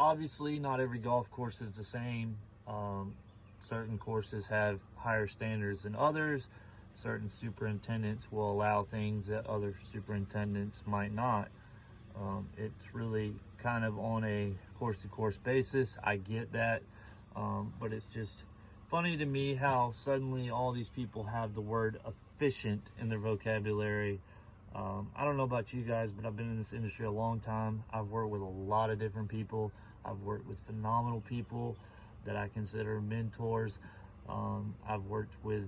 Obviously, not every golf course is the same. Certain courses have higher standards than others. Certain superintendents will allow things that other superintendents might not. It's really kind of on a course-to-course basis. I get that, but it's just funny to me how suddenly all these people have the word efficient in their vocabulary. I don't know about you guys, but I've been in this industry a long time. I've worked with a lot of different people. I've worked with phenomenal people that I consider mentors. I've worked with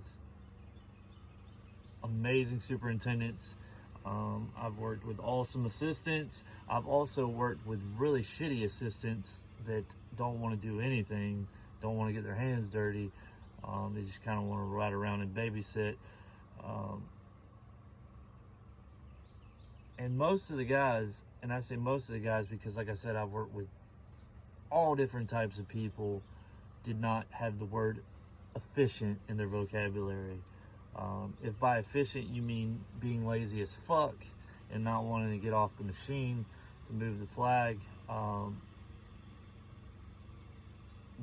amazing superintendents. I've worked with awesome assistants. I've also worked with really shitty assistants that don't want to do anything, don't want to get their hands dirty. They just kind of want to ride around and babysit. And most of the guys, and I say most of the guys because like I said, I've worked with all different types of people, did not have the word efficient in their vocabulary. If by efficient you mean being lazy as fuck and not wanting to get off the machine to move the flag,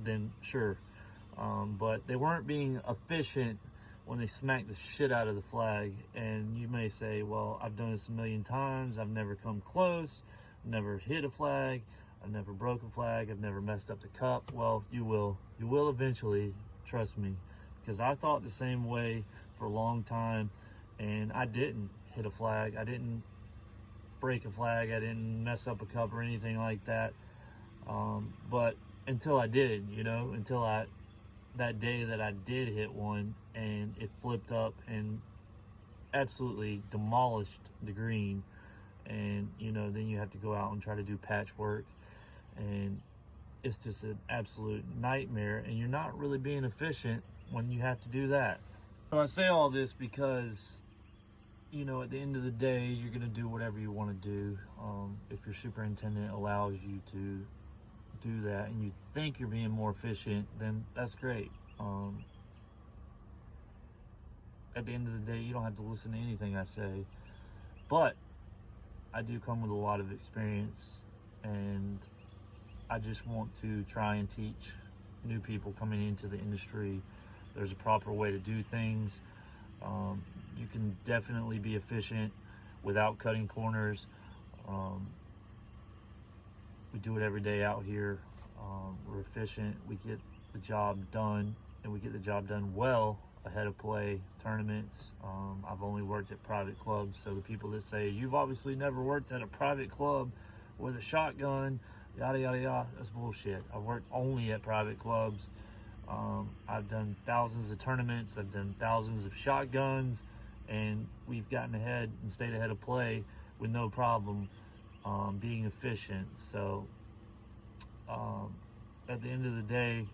then sure. But they weren't being efficient when they smacked the shit out of the flag. And you may say, well, I've done this a million times. I've never come close. I've never hit a flag. I've never broke a flag. I've never messed up the cup. Well, you will. You will eventually, trust me. Because I thought the same way for a long time, and I didn't hit a flag. I didn't break a flag. I didn't mess up a cup or anything like that. But until I did, you know, until that day that I did hit one and it flipped up and absolutely demolished the green. And, you know, then you have to go out and try to do patchwork. And it's just an absolute nightmare. And you're not really being efficient when you have to do that. So I say all this because, you know, at the end of the day, you're going to do whatever you want to do. If your superintendent allows you to do that and you think you're being more efficient, then that's great. At the end of the day, you don't have to listen to anything I say. But I do come with a lot of experience, and I just want to try and teach new people coming into the industry there's a proper way to do things. You can definitely be efficient without cutting corners. We do it every day out here. We're efficient. We get the job done, and we get the job done well ahead of play tournaments. I've only worked at private clubs, so the people that say, you've obviously never worked at a private club with a shotgun, yada, yada, yada, that's bullshit. I've worked only at private clubs. I've done thousands of tournaments. I've done thousands of shotguns, and we've gotten ahead and stayed ahead of play with no problem, being efficient. So at the end of the day,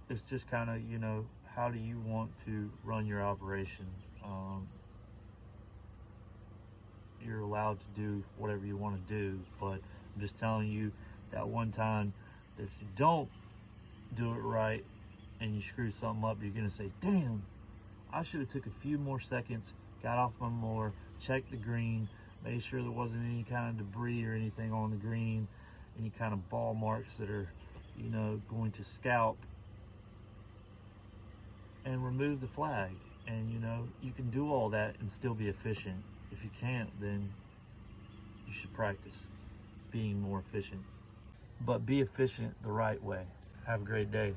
it's just kind of, you know, how do you want to run your operation? You're allowed to do whatever you want to do, but I'm just telling you that one time that if you don't do it right and you screw something up, you're gonna say, damn, I should have took a few more seconds, got off my mower, checked the green, made sure there wasn't any kind of debris or anything on the green, any kind of ball marks that are, you know, going to scalp, and remove the flag. And, you know, you can do all that and still be efficient. If you can't, then you should practice being more efficient. But be efficient the right way. Have a great day.